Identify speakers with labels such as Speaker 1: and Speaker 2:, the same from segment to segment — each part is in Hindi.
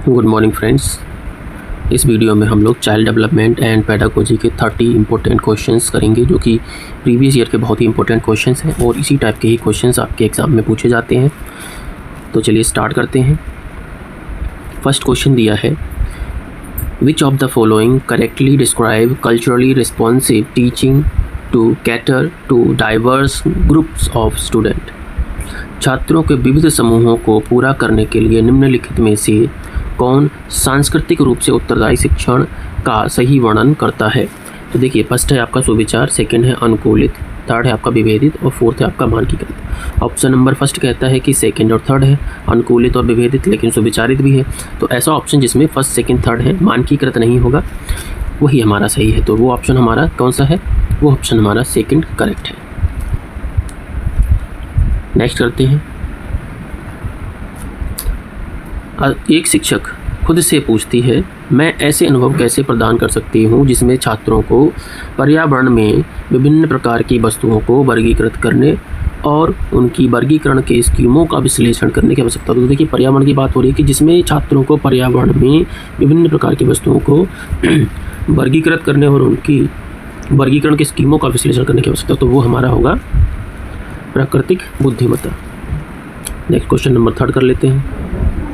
Speaker 1: Good morning friends. इस वीडियो में हम लोग चाइल्ड डेवलपमेंट एंड पेडागोजी के 30 इंपॉर्टेंट क्वेश्चंस करेंगे, जो कि प्रीवियस ईयर के बहुत ही इंपॉर्टेंट क्वेश्चंस हैं और इसी टाइप के ही क्वेश्चंस आपके एग्ज़ाम में पूछे जाते हैं। तो चलिए स्टार्ट करते हैं। फर्स्ट क्वेश्चन दिया है, which of the following correctly describe culturally responsive teaching to cater to diverse groups of student. छात्रों के विविध समूहों को पूरा करने के लिए निम्नलिखित में से कौन सांस्कृतिक रूप से उत्तरदायी शिक्षण का सही वर्णन करता है। तो देखिए, फर्स्ट है आपका सुविचार, सेकंड है अनुकूलित, थर्ड है आपका विभेदित और फोर्थ है आपका मानकीकृत। ऑप्शन नंबर फर्स्ट कहता है कि सेकंड और थर्ड है अनुकूलित और विभेदित, लेकिन सुविचारित भी है। तो ऐसा ऑप्शन जिसमें फर्स्ट सेकंड थर्ड है, मानकीकृत नहीं होगा, वही हमारा सही है। तो वो ऑप्शन हमारा कौन सा है? वो ऑप्शन हमारा सेकंड करेक्ट है। नेक्स्ट करते हैं। एक शिक्षक खुद से पूछती है, मैं ऐसे अनुभव कैसे प्रदान कर सकती हूँ जिसमें छात्रों को पर्यावरण में विभिन्न प्रकार की वस्तुओं को वर्गीकृत करने और उनकी वर्गीकरण के स्कीमों का विश्लेषण करने की आवश्यकता। तो देखिए, पर्यावरण की बात हो रही है कि जिसमें छात्रों को पर्यावरण में विभिन्न प्रकार की वस्तुओं को वर्गीकृत करने और उनकी वर्गीकरण के स्कीमों का विश्लेषण करने की आवश्यकता। तो वो हमारा होगा प्राकृतिक बुद्धिमत्ता। नेक्स्ट क्वेश्चन नंबर थर्ड कर लेते हैं।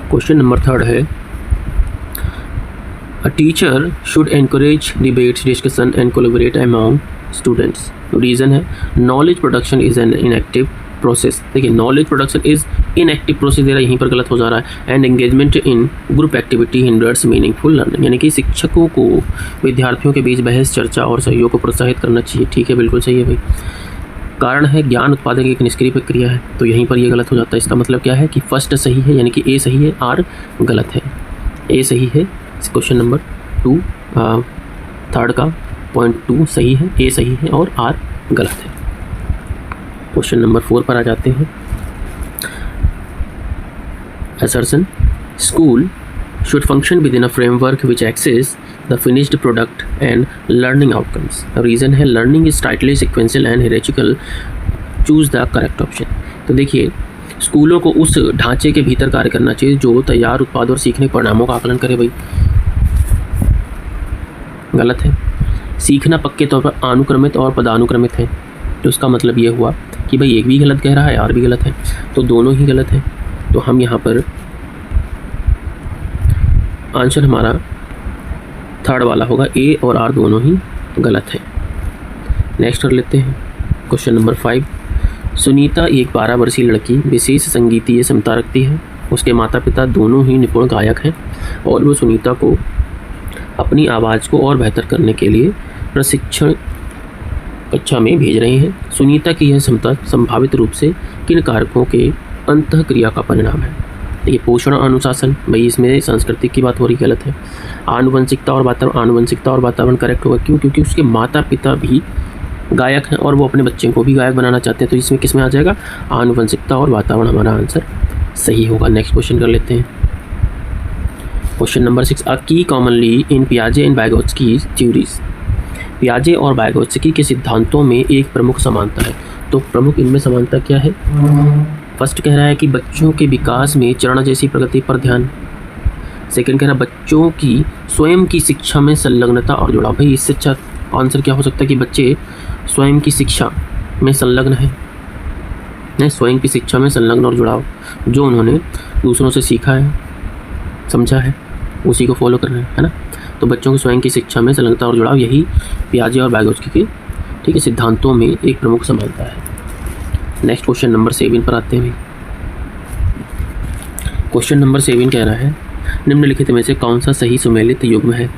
Speaker 1: क्वेश्चन नंबर थर्ड है, a teacher should encourage debates, discussion and collaborate among students. Reason है, knowledge production is an inactive process. देखिए, knowledge production is inactive process दे रहा है, यहीं पर गलत हो जा रहा है। And engagement in group activity hinders meaningful learning, यानी कि शिक्षकों को विद्यार्थियों के बीच बहस, चर्चा और सहयोग को प्रोत्साहित करना चाहिए। ठीक है, बिल्कुल सही है भाई। कारण है, ज्ञान उत्पादन की एक निष्क्रिय प्रक्रिया है, तो यहीं पर ये गलत हो जाता है। इसका मतलब क्या है कि फर्स्ट सही है, यानी कि ए सही है, आर गलत है। ए सही है, क्वेश्चन नंबर 2 थर्ड का पॉइंट 2 सही है, ए सही है और आर गलत है। क्वेश्चन नंबर 4 पर आ जाते हैं। Assertion, school should function within a framework which access the finished product and learning outcomes. The reason है, learning is tightly sequential and hierarchical. Choose the correct option. तो देखिए, स्कूलों को उस ढांचे के भीतर कार्य करना चाहिए जो तैयार उत्पाद और सीखने परिणामों का आकलन करे। भाई गलत है। सीखना पक्के तौर पर अनुक्रमित और पदानुक्रमित है, तो उसका मतलब ये हुआ कि भाई एक भी गलत कह रहा है, आर भी गलत है, तो दोनों ही गलत है। तो हम यहाँ पर आंसर हमारा थर्ड वाला होगा, ए और आर दोनों ही गलत है। नेक्स्ट कर लेते हैं। क्वेश्चन नंबर 5, सुनीता एक 12 वर्षीय लड़की विशेष संगीतीय क्षमता रखती है। उसके माता पिता दोनों ही निपुण गायक हैं और वो सुनीता को अपनी आवाज़ को और बेहतर करने के लिए प्रशिक्षण कक्षा में भेज रहे हैं। सुनीता की यह क्षमता संभावित रूप से किन कारकों के अंतःक्रिया का परिणाम है? देखिए, पोषण अनुशासन, भाई इसमें सांस्कृतिक की बात हो रही, गलत है। आनुवंशिकता और वातावरण करेक्ट होगा। क्यों? क्योंकि उसके माता पिता भी गायक हैं और वो अपने बच्चे को भी गायक बनाना चाहते हैं, तो इसमें किस में आ जाएगा? आनुवंशिकता और वातावरण हमारा आंसर सही होगा। नेक्स्ट क्वेश्चन कर लेते हैं। Question number 6, a key commonly in पियाजे एंड वाइगोत्स्की थ्योरीज। पियाजे और वाइगोत्स्की के सिद्धांतों में एक प्रमुख समानता है, तो प्रमुख इनमें समानता क्या है? फर्स्ट कह रहा है कि बच्चों के विकास में चरण जैसी प्रगति पर ध्यान। सेकंड कह रहा है बच्चों की स्वयं की शिक्षा में संलग्नता और जुड़ाव। भाई इससे अच्छा आंसर क्या हो सकता है कि बच्चे स्वयं की शिक्षा में संलग्न है, स्वयं की शिक्षा में संलग्न और जुड़ाव, जो उन्होंने दूसरों से सीखा है, समझा है, उसी को फॉलो करना है ना। तो बच्चों की स्वयं की शिक्षा में संलग्नता और जुड़ाव, यही पियाजे और वाइगोत्स्की के ठीक है सिद्धांतों में एक प्रमुख समानता है। नेक्स्ट क्वेश्चन नंबर 7 पर आते हैं। क्वेश्चन नंबर 7 कह रहा है, निम्नलिखित में से कौन सा सही सुमेलित युग्म है?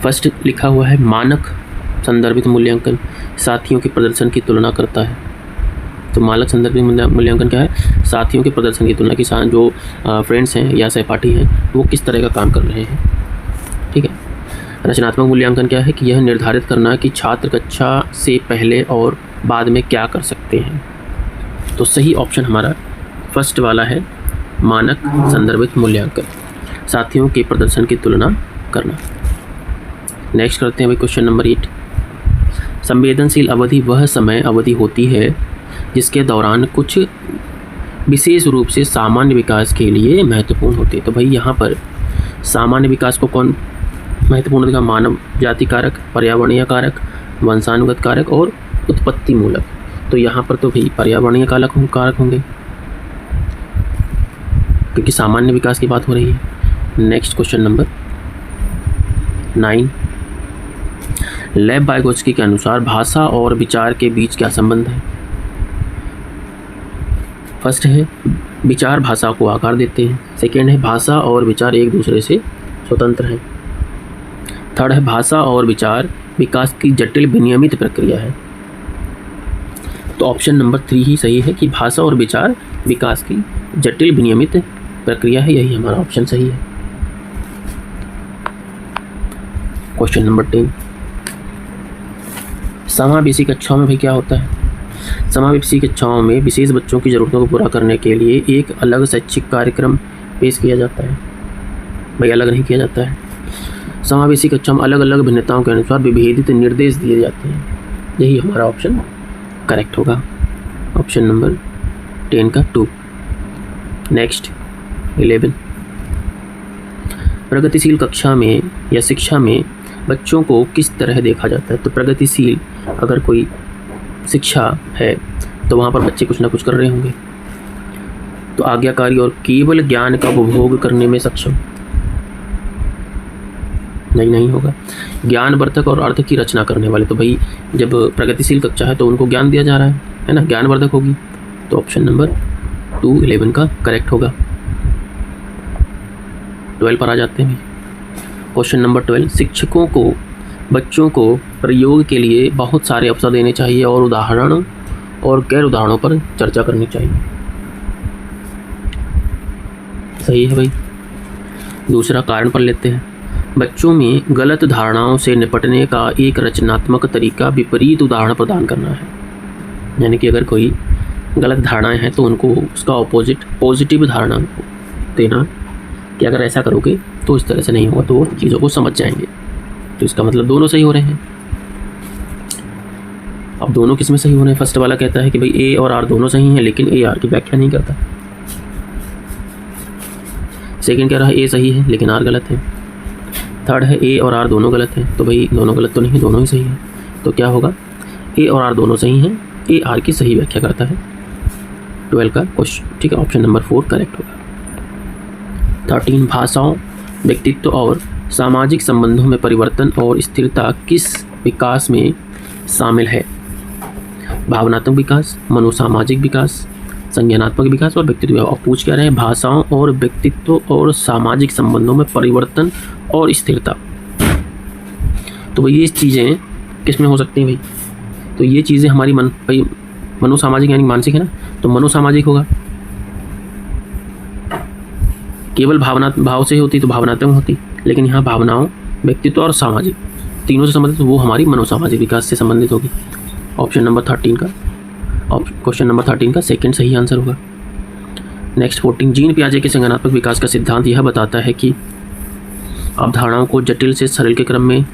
Speaker 1: फर्स्ट लिखा हुआ है, मानक संदर्भित मूल्यांकन साथियों के प्रदर्शन की तुलना करता है। तो मानक संदर्भित मूल्यांकन क्या है? साथियों के प्रदर्शन की तुलना, की जो फ्रेंड्स हैं या सहपाठी हैं वो किस तरह का काम कर रहे हैं। ठीक है। रचनात्मक मूल्यांकन क्या है? कि यह निर्धारित करना कि छात्र कक्षा से पहले और बाद में क्या कर सकते हैं। तो सही ऑप्शन हमारा फर्स्ट वाला है, मानक संदर्भित मूल्यांकन, साथियों के प्रदर्शन की तुलना करना। नेक्स्ट करते हैं भाई क्वेश्चन नंबर 8, संवेदनशील अवधि वह समय अवधि होती है जिसके दौरान कुछ विशेष रूप से सामान्य विकास के लिए महत्वपूर्ण होते हैं। तो भाई यहाँ पर सामान्य विकास को कौन महत्वपूर्ण देखा? मानव जाति कारक, पर्यावरणीय कारक, वंशानुगत कारक और उत्पत्ति मूलक। तो यहाँ पर तो भाई पर्यावरणीय कारक होंगे, क्योंकि सामान्य विकास की बात हो रही है। नेक्स्ट क्वेश्चन नंबर 9, लेव वाइगोत्स्की के अनुसार भाषा और विचार के बीच क्या संबंध है? फर्स्ट है विचार भाषा को आकार देते हैं। सेकेंड है भाषा और विचार एक दूसरे से स्वतंत्र हैं। थर्ड है भाषा और विचार विकास की जटिल विनियमित प्रक्रिया है। तो ऑप्शन नंबर 3 ही सही है कि भाषा और विचार विकास की जटिल विनियमित प्रक्रिया है, यही हमारा ऑप्शन सही है। क्वेश्चन नंबर 10, समावेशी कक्षाओं में भी क्या होता है? समावेशी कक्षाओं में विशेष बच्चों की ज़रूरतों को पूरा करने के लिए एक अलग शैक्षिक कार्यक्रम पेश किया जाता है। भाई अलग नहीं किया जाता है। समावेशी कक्षा में अलग अलग भिन्नताओं के अनुसार विभेदित निर्देश दिए जाते हैं, यही हमारा ऑप्शन करेक्ट होगा। ऑप्शन नंबर 10 का 2। नेक्स्ट 11, प्रगतिशील कक्षा में या शिक्षा में बच्चों को किस तरह देखा जाता है? तो प्रगतिशील अगर कोई शिक्षा है तो वहाँ पर बच्चे कुछ ना कुछ कर रहे होंगे। तो आज्ञाकारी और केवल ज्ञान का उपभोग करने में सक्षम नहीं होगा। ज्ञानवर्धक और अर्थ की रचना करने वाले, तो भाई जब प्रगतिशील कक्षा है तो उनको ज्ञान दिया जा रहा है ना, ज्ञानवर्धक होगी। तो ऑप्शन नंबर 2 11 का करेक्ट होगा। 12 पर आ जाते हैं। क्वेश्चन नंबर 12, शिक्षकों को बच्चों को प्रयोग के लिए बहुत सारे अवसर देने चाहिए और उदाहरण और गैर उदाहरणों पर चर्चा करनी चाहिए। सही है भाई। दूसरा कारण पर लेते हैं, बच्चों में गलत धारणाओं से निपटने का एक रचनात्मक तरीका विपरीत उदाहरण प्रदान करना है। यानी कि अगर कोई गलत धारणाएं हैं तो उनको उसका ऑपोजिट पॉजिटिव धारणा देना कि अगर ऐसा करोगे तो इस तरह से नहीं होगा, तो वो चीज़ों को समझ जाएंगे। तो इसका मतलब दोनों सही हो रहे हैं। अब दोनों किस में सही हो रहे हैं? फर्स्ट वाला कहता है कि भाई ए और आर दोनों सही हैं, लेकिन ए आर की व्याख्या नहीं करता। सेकंड कह रहा है ए सही है लेकिन आर गलत है। थर्ड है ए और आर दोनों गलत हैं, तो भाई दोनों गलत तो नहीं है, दोनों ही सही है। तो क्या होगा? ए और आर दोनों सही हैं, ए आर की सही व्याख्या करता है। 12 का क्वेश्चन, ठीक है, ऑप्शन नंबर 4 करेक्ट होगा। 13, भाषाओं, व्यक्तित्व और सामाजिक संबंधों में परिवर्तन और स्थिरता किस विकास में शामिल है? भावनात्मक विकास, मनोसामाजिक विकास, संज्ञानात्मक विकास और व्यक्तित्व। और पूछ क्या रहे हैं? भाषाओं और व्यक्तित्व और सामाजिक संबंधों में परिवर्तन और स्थिरता। तो भाई ये चीज़ें किस में हो सकती हैं भाई? तो ये चीज़ें हमारी भाई मनोसामाजिक यानी मानसिक है ना, तो मनोसामाजिक होगा। केवल भाव से होती तो भावनात्मक होती, लेकिन यहाँ भावनाओं, व्यक्तित्व और सामाजिक तीनों से संबंधित, तो वो हमारी मनोसामाजिक विकास से संबंधित होगी। ऑप्शन नंबर 13 का, क्वेश्चन नंबर 13 का सेकंड सही आंसर होगा। नेक्स्ट 14, जीन पियाजे के संज्ञानात्मक विकास का सिद्धांत यह बताता है कि अवधारणाओं को जटिल से सरल के क्रम में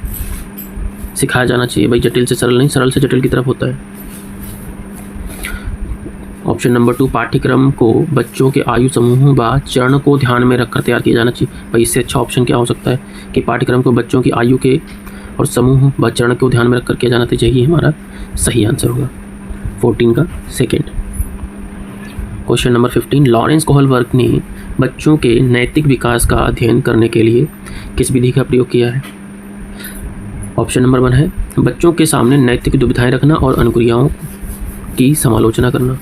Speaker 1: सिखाया जाना चाहिए। भाई जटिल से सरल नहीं, सरल से जटिल की तरफ होता है। ऑप्शन नंबर 2, पाठ्यक्रम को बच्चों के आयु समूह व चरण को ध्यान में रखकर तैयार किया जाना चाहिए। भाई इससे अच्छा ऑप्शन क्या हो सकता है कि पाठ्यक्रम को बच्चों की आयु के और समूह व चरण को ध्यान में रखकर किया जाना चाहिए। यही हमारा सही आंसर होगा 14 का second. Question number 15, Lawrence Kohlberg ने बच्चों के नैतिक विकास का अध्ययन करने के लिए किस विधि का प्रयोग किया है? ऑप्शन नंबर 1 है बच्चों के सामने नैतिक दुविधाएं रखना और अनुक्रियाओं की समालोचना करना।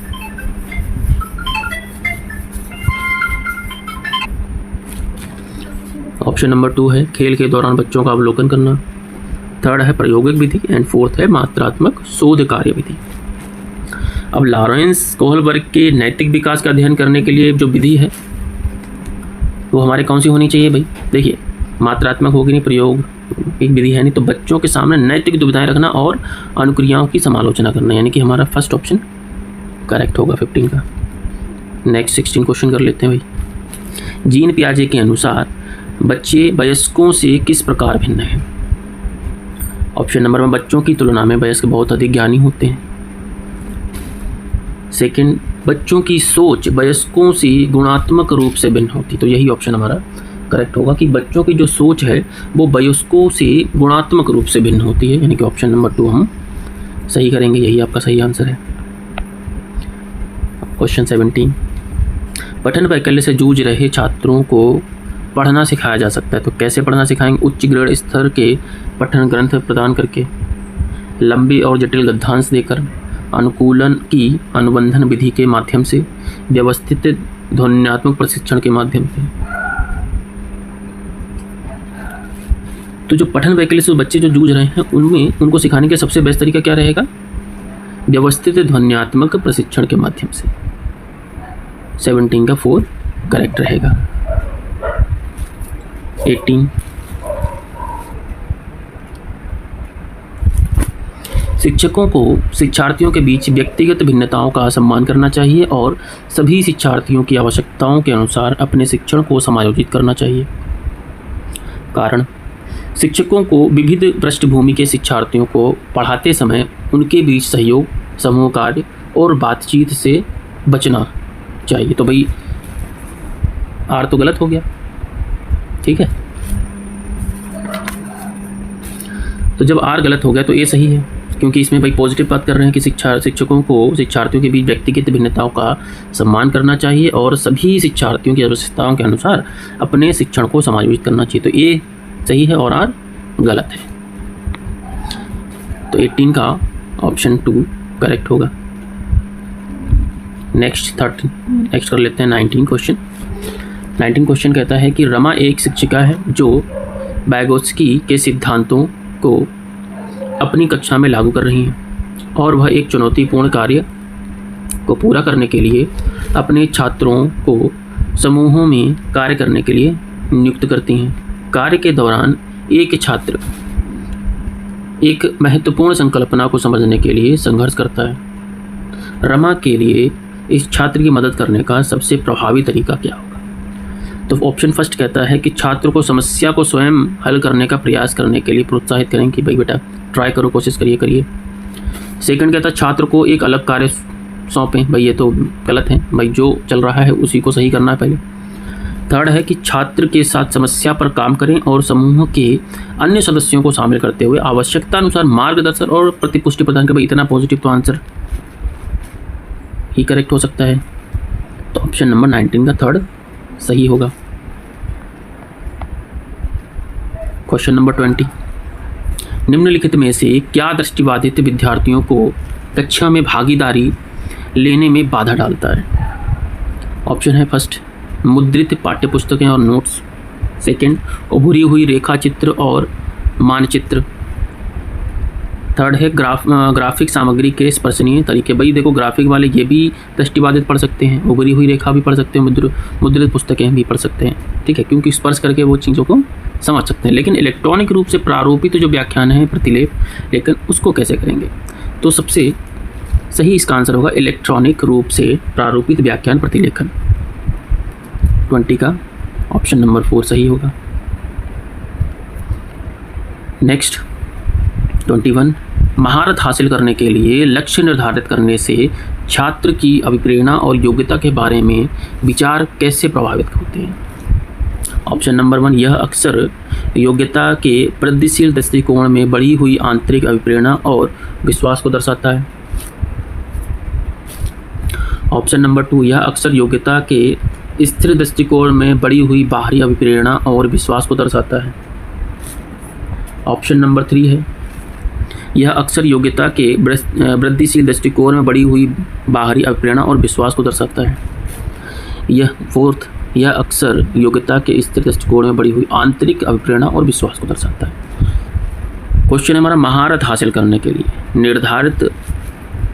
Speaker 1: ऑप्शन नंबर 2 है खेल के दौरान बच्चों का अवलोकन करना। थर्ड है प्रायोगिक विधि एंड फोर्थ है मात्रात्मक शोध कार्य विधि। अब लॉरेंस कोहलबर्ग के नैतिक विकास का अध्ययन करने के लिए जो विधि है वो हमारे कौन सी होनी चाहिए भाई? देखिए मात्रात्मक होगी नहीं, प्रयोग एक विधि है नहीं, तो बच्चों के सामने नैतिक दुविधाएं रखना और अनुक्रियाओं की समालोचना करना, यानी कि हमारा फर्स्ट ऑप्शन करेक्ट होगा 15 का। नेक्स्ट 16 क्वेश्चन कर लेते हैं भाई। जीन पियाजे के अनुसार बच्चे वयस्कों से किस प्रकार भिन्न हैं? ऑप्शन नंबर 1, बच्चों की तुलना में वयस्क बहुत अधिक ज्ञानी होते हैं। सेकंड, बच्चों की सोच वयस्कों से गुणात्मक रूप से भिन्न होती, तो यही ऑप्शन हमारा करेक्ट होगा कि बच्चों की जो सोच है वो वयस्कों से गुणात्मक रूप से भिन्न होती है, यानी कि ऑप्शन नंबर 2 हम सही करेंगे, यही आपका सही आंसर है। क्वेश्चन 17, पठन वैकल्य से जूझ रहे छात्रों को पढ़ना सिखाया जा सकता है, तो कैसे पढ़ना सिखाएंगे? उच्च ग्रेड स्तर के पठन ग्रंथ प्रदान करके, लंबी और जटिल गद्यांश देकर, अनुकूलन की अनुबंधन विधि के माध्यम से, व्यवस्थित ध्वन्यात्मक प्रशिक्षण के माध्यम से। तो जो पठन वैकल्य से बच्चे जो जूझ रहे हैं उनमें उनको सिखाने का सबसे बेस्ट तरीका क्या रहेगा? व्यवस्थित ध्वन्यात्मक प्रशिक्षण के माध्यम से। 17 का 4 करेक्ट रहेगा। 18, शिक्षकों को शिक्षार्थियों के बीच व्यक्तिगत भिन्नताओं का सम्मान करना चाहिए और सभी शिक्षार्थियों की आवश्यकताओं के अनुसार अपने शिक्षण को समायोजित करना चाहिए। कारण, शिक्षकों को विविध पृष्ठभूमि के शिक्षार्थियों को पढ़ाते समय उनके बीच सहयोग, समूह कार्य और बातचीत से बचना चाहिए। तो भाई आर तो गलत हो गया, ठीक है। तो जब आर गलत हो गया तो ए सही है, क्योंकि इसमें भाई पॉजिटिव बात कर रहे हैं कि शिक्षकों को शिक्षार्थियों के बीच व्यक्तिगत भिन्नताओं का सम्मान करना चाहिए और सभी शिक्षार्थियों की आवश्यकताओं के अनुसार अपने शिक्षण को समायोजित करना चाहिए। तो ए सही है और आर गलत है। तो 18 का ऑप्शन 2 करेक्ट होगा। नेक्स्ट कर लेते हैं 19 क्वेश्चन। 19 क्वेश्चन कहता है कि रमा एक शिक्षिका है जो बैगोत्स्की के सिद्धांतों को अपनी कक्षा में लागू कर रही हैं और वह एक चुनौतीपूर्ण कार्य को पूरा करने के लिए अपने छात्रों को समूहों में कार्य करने के लिए नियुक्त करती हैं। कार्य के दौरान एक छात्र एक महत्वपूर्ण संकल्पना को समझने के लिए संघर्ष करता है। रमा के लिए इस छात्र की मदद करने का सबसे प्रभावी तरीका क्या होगा? तो ऑप्शन फर्स्ट कहता है कि छात्र को समस्या को स्वयं हल करने का प्रयास करने के लिए प्रोत्साहित करें कि भाई बेटा ट्राई करो, कोशिश करिए। सेकंड कहता है छात्र को एक अलग कार्य सौंपें, भाई ये तो गलत है, भाई जो चल रहा है उसी को सही करना है पहले। थर्ड है कि छात्र के साथ समस्या पर काम करें और समूह के अन्य सदस्यों को शामिल करते हुए आवश्यकता अनुसार मार्गदर्शन और प्रतिपुष्टि प्रदान करें। भाई इतना पॉजिटिव तो आंसर ही करेक्ट हो सकता है, तो ऑप्शन नंबर 19 का थर्ड सही होगा। क्वेश्चन नंबर 20, निम्नलिखित में से क्या दृष्टिबाधित विद्यार्थियों को कक्षा में भागीदारी लेने में बाधा डालता है? ऑप्शन है फर्स्ट मुद्रित पाठ्यपुस्तकें और नोट्स, सेकंड उभरी हुई रेखा चित्र और मानचित्र, थर्ड है ग्राफिक सामग्री के स्पर्शनीय तरीके। भाई देखो ग्राफिक वाले ये भी दृष्टिबाधित पढ़ सकते हैं, उभरी हुई रेखा भी पढ़ सकते हैं, मुद्रित पुस्तकें भी पढ़ सकते हैं, ठीक है, क्योंकि स्पर्श करके वो चीज़ों को समझ सकते हैं। लेकिन इलेक्ट्रॉनिक रूप से प्रारूपित जो व्याख्यान है प्रतिलेप, लेकिन उसको कैसे करेंगे? तो सबसे सही इसका आंसर होगा इलेक्ट्रॉनिक रूप से प्रारूपित व्याख्यान प्रतिलेखन। 20 का ऑप्शन नंबर 4 सही होगा। नेक्स्ट 21, महारत हासिल करने के लिए लक्ष्य निर्धारित करने से छात्र की अभिप्रेरणा और योग्यता के बारे में विचार कैसे प्रभावित होते हैं? ऑप्शन नंबर 1, यह अक्सर योग्यता के वृद्धिशील दृष्टिकोण में बढ़ी हुई आंतरिक अभिप्रेरणा और विश्वास को दर्शाता है। ऑप्शन नंबर 2, यह अक्सर योग्यता के स्थिर दृष्टिकोण में बढ़ी हुई बाहरी अभिप्रेरणा और विश्वास को दर्शाता है। ऑप्शन नंबर 3 है, यह अक्सर योग्यता के वृद्धिशील दृष्टिकोण में बढ़ी हुई बाहरी अभिप्रेरणा और विश्वास को दर्शाता है। यह फोर्थ, यह अक्सर योग्यता के स्थिर दृष्टिकोण में बढ़ी हुई आंतरिक अभिप्रेरणा और विश्वास को दर्शाता है। क्वेश्चन हमारा महारत हासिल करने के लिए निर्धारित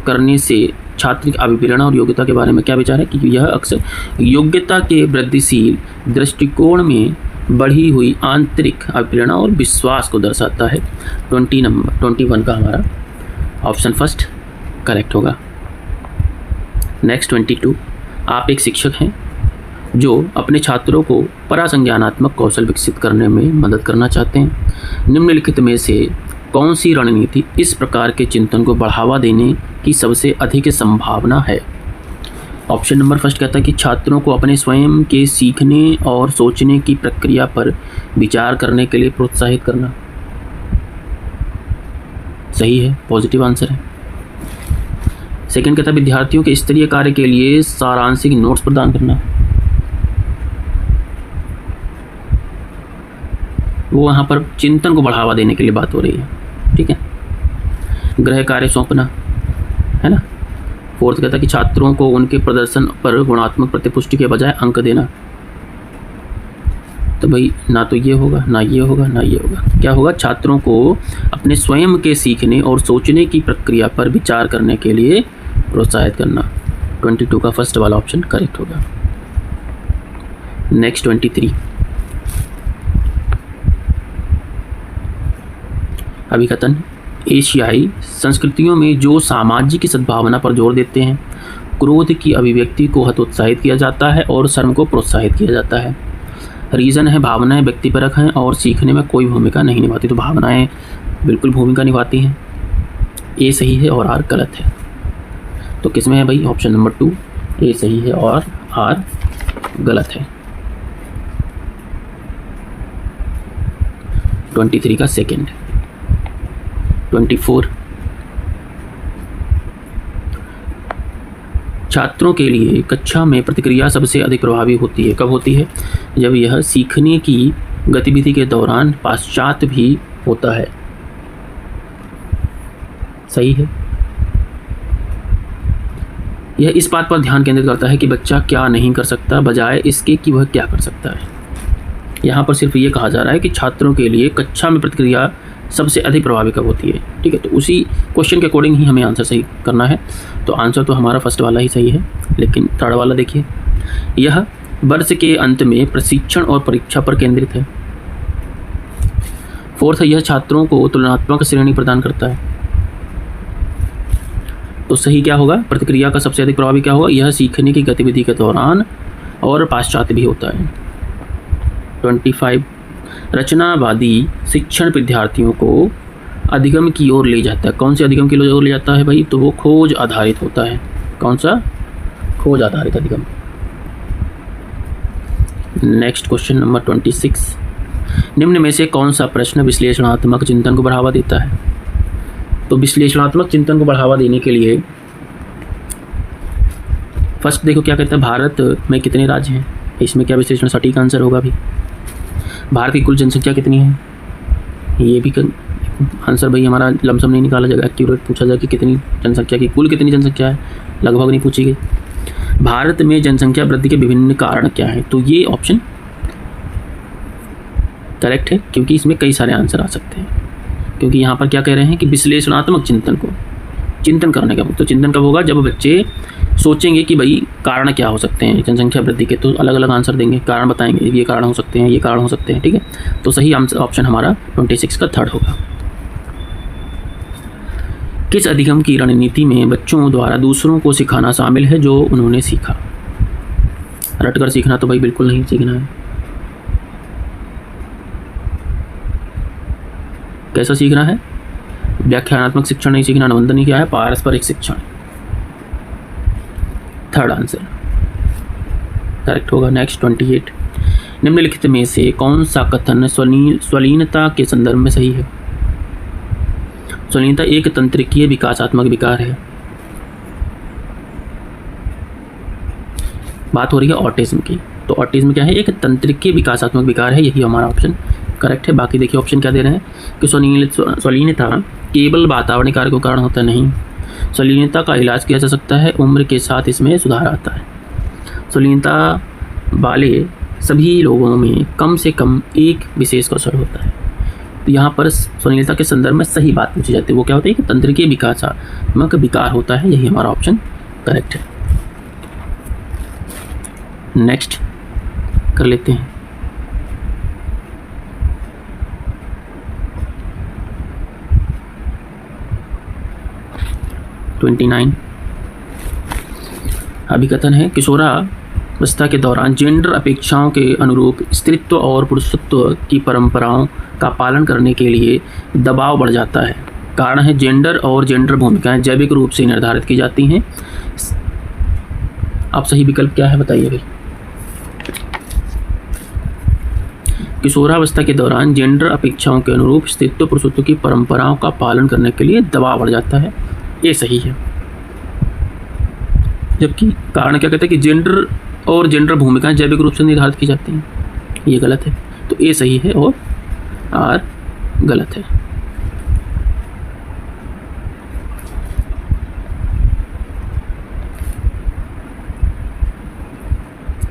Speaker 1: करने से छात्र की अभिप्रेरणा और योग्यता के बारे में क्या विचार है कि यह अक्सर योग्यता के वृद्धिशील दृष्टिकोण में बढ़ी हुई आंतरिक अभिप्रेरणा और विश्वास को दर्शाता है। 21 का हमारा ऑप्शन फर्स्ट करेक्ट होगा। नेक्स्ट 22, आप एक शिक्षक हैं जो अपने छात्रों को परासंज्ञानात्मक कौशल विकसित करने में मदद करना चाहते हैं। निम्नलिखित में से कौन सी रणनीति इस प्रकार के चिंतन को बढ़ावा देने की सबसे अधिक संभावना है? ऑप्शन नंबर फर्स्ट कहता है कि छात्रों को अपने स्वयं के सीखने और सोचने की प्रक्रिया पर विचार करने के लिए प्रोत्साहित करना। सही है, पॉजिटिव आंसर है। सेकंड कहता है विद्यार्थियों के स्तरीय कार्य के लिए सारांशिक नोट्स प्रदान करना। वो वहाँ पर चिंतन को बढ़ावा देने के लिए बात हो रही है, ठीक है। गृह कार्य सौंपना, है ना। फोर्थ कहता है कि छात्रों को उनके प्रदर्शन पर गुणात्मक प्रतिपुष्टि के बजाय अंक देना। तो भाई ना तो ये होगा, ना ये होगा, ना ये होगा। क्या होगा? छात्रों को अपने स्वयं के सीखने और सोचने की प्रक्रिया पर विचार करने के लिए प्रोत्साहित करना। 22 का फर्स्ट वाला ऑप्शन करेक्ट होगा। नेक्स्ट 23 अभिकथन। एशियाई संस्कृतियों में जो सामाजिक सद्भावना पर जोर देते हैं, क्रोध की अभिव्यक्ति को हतोत्साहित किया जाता है और शर्म को प्रोत्साहित किया जाता है। रीज़न है भावनाएं व्यक्तिपरक हैं और सीखने में कोई भूमिका नहीं निभाती। तो भावनाएं बिल्कुल भूमिका निभाती हैं। ए सही है और आर गलत है। तो किसमें है भाई? ऑप्शन नंबर 2 ए सही है और आर गलत है। 23 का सेकंड। 24 छात्रों के लिए कक्षा में प्रतिक्रिया सबसे अधिक प्रभावी होती है। कब होती है? जब यह सीखने की गतिविधि के दौरान पश्चात भी होता है। सही है। यह इस बात पर ध्यान केंद्रित करता है कि बच्चा क्या नहीं कर सकता, बजाय इसके कि वह क्या कर सकता है। यहाँ पर सिर्फ ये कहा जा रहा है कि छात्रों के लिए कक्षा में प्रतिक्रिया सबसे अधिक प्रभावी कब होती है, ठीक है। तो उसी क्वेश्चन के अकॉर्डिंग ही हमें आंसर सही करना है। तो आंसर तो हमारा फर्स्ट वाला ही सही है, लेकिन थर्ड वाला देखिए। यह वर्ष के अंत में प्रशिक्षण और परीक्षा पर केंद्रित है। फोर्थ है यह छात्रों को तुलनात्मक श्रेणी प्रदान करता है। तो सही क्या होगा? प्रतिक्रिया का सबसे अधिक प्रभावी क्या होगा? यह सीखने की गतिविधि के दौरान और पश्चात भी होता है। 25 रचनावादी शिक्षण विद्यार्थियों को अधिगम की ओर ले जाता है। कौन से अधिगम की ओर ले जाता है भाई? तो वो खोज आधारित होता है। कौन सा? खोज आधारित अधिगम। नेक्स्ट क्वेश्चन नंबर 26 निम्न में से कौन सा प्रश्न विश्लेषणात्मक चिंतन को बढ़ावा देता है? तो विश्लेषणात्मक चिंतन को बढ़ावा देने के लिए फर्स्ट देखो क्या कहता है, भारत में कितने राज्य हैं। इसमें क्या विश्लेषण सटीक आंसर होगा भी। भारत की कुल जनसंख्या कितनी है, ये भी आंसर भाई हमारा लमसम नहीं निकाला जाएगा, एक्यूरेट पूछा जाए कि कितनी जनसंख्या की, कुल कितनी जनसंख्या है, लगभग नहीं पूछी गई। भारत में जनसंख्या वृद्धि के विभिन्न कारण क्या हैं? तो ये ऑप्शन करेक्ट है, क्योंकि इसमें कई सारे आंसर आ सकते हैं। क्योंकि यहाँ पर क्या कह रहे हैं कि विश्लेषणात्मक चिंतन को चिंतन करने का, तो चिंतन कब होगा? जब बच्चे सोचेंगे कि भाई कारण क्या हो सकते हैं जनसंख्या वृद्धि के, तो अलग अलग आंसर देंगे, कारण बताएंगे, ये कारण हो सकते हैं, ये कारण हो सकते हैं, ठीक है। तो सही ऑप्शन हमारा 26 का थर्ड होगा। किस अधिगम की रणनीति में बच्चों द्वारा दूसरों को सिखाना शामिल है जो उन्होंने सीखा? रटकर सीखना तो भाई बिल्कुल नहीं सीखना है। कैसा सीखना है? व्याख्यानात्मक शिक्षण नहीं सीखना, निबंधन क्या है? पारस्परिक शिक्षण। थर्ड आंसर करेक्ट होगा। नेक्स्ट 28 निम्नलिखित में से कौन सा कथन स्वलीनता के संदर्भ में सही है? स्वलीनता एक तंत्रिकीय विकासात्मक विकार है। बात हो रही है ऑटिज्म की। तो ऑटिज्म क्या है? एक तंत्रिकीय विकासात्मक विकार है, यही हमारा ऑप्शन करेक्ट है। बाकी देखिए ऑप्शन क्या दे रहे हैं कि स्वलीनता केवल वातावरणीय कारकों के कारण होता नहीं। स्वलीनता का इलाज किया जा सकता है, उम्र के साथ इसमें सुधार आता है। स्वलीनता वाले सभी लोगों में कम से कम एक विशेष कौशल होता है। तो यहाँ पर स्वलीनता के संदर्भ में सही बात पूछी जाती है, वो क्या होता है कि तंत्रिकीय विकासात्मक विकार होता है, यही हमारा ऑप्शन करेक्ट है। नेक्स्ट कर लेते हैं। अभिकथन है किशोरावस्था के दौरान जेंडर अपेक्षाओं के अनुरूप स्त्रीत्व और पुरुषत्व की परंपराओं का पालन करने के लिए दबाव बढ़ जाता है। कारण है जेंडर और जेंडर भूमिकाएं जैविक रूप से निर्धारित की जाती हैं। अब सही विकल्प क्या है बताइए भाई। किशोरावस्था के दौरान जेंडर अपेक्षाओं के अनुरूप स्त्रीत्व पुरुषत्व की परंपराओं का पालन करने के लिए दबाव बढ़ जाता है, ये सही है। जबकि कारण क्या कहता है कि जेंडर और जेंडर भूमिकाएं जैविक रूप से निर्धारित की जाती हैं, ये गलत है। तो ए सही है और आर गलत है।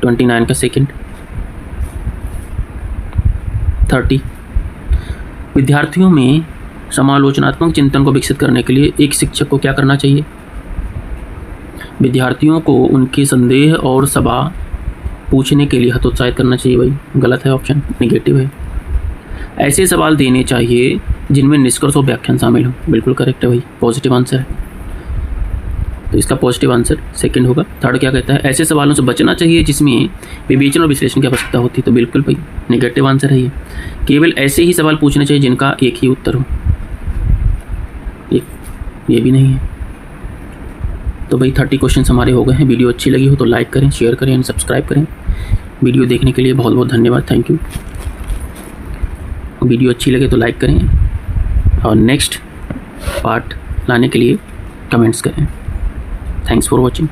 Speaker 1: ट्वेंटी 29 का सेकंड। 30 विद्यार्थियों में समालोचनात्मक चिंतन को विकसित करने के लिए एक शिक्षक को क्या करना चाहिए। विद्यार्थियों को उनके संदेह और सवाल पूछने के लिए हतोत्साहित करना चाहिए भाई, गलत है, ऑप्शन निगेटिव है। ऐसे सवाल देने चाहिए जिनमें निष्कर्ष और व्याख्यान शामिल हो, बिल्कुल करेक्ट है भाई, पॉजिटिव आंसर है। तो इसका पॉजिटिव आंसर सेकंड होगा। थर्ड क्या कहता है, ऐसे सवालों से बचना चाहिए जिसमें विवेचन और विश्लेषण की आवश्यकता होती है, तो बिल्कुल भाई नेगेटिव आंसर है ये। केवल ऐसे ही सवाल पूछने चाहिए जिनका एक ही उत्तर हो, ये भी नहीं है। तो भाई 30 क्वेश्चन हमारे हो गए हैं। वीडियो अच्छी लगी हो तो लाइक करें, शेयर करें एंड सब्सक्राइब करें। वीडियो देखने के लिए बहुत बहुत धन्यवाद, थैंक यू। वीडियो अच्छी लगे तो लाइक करें और नेक्स्ट पार्ट लाने के लिए कमेंट्स करें। Thanks for watching.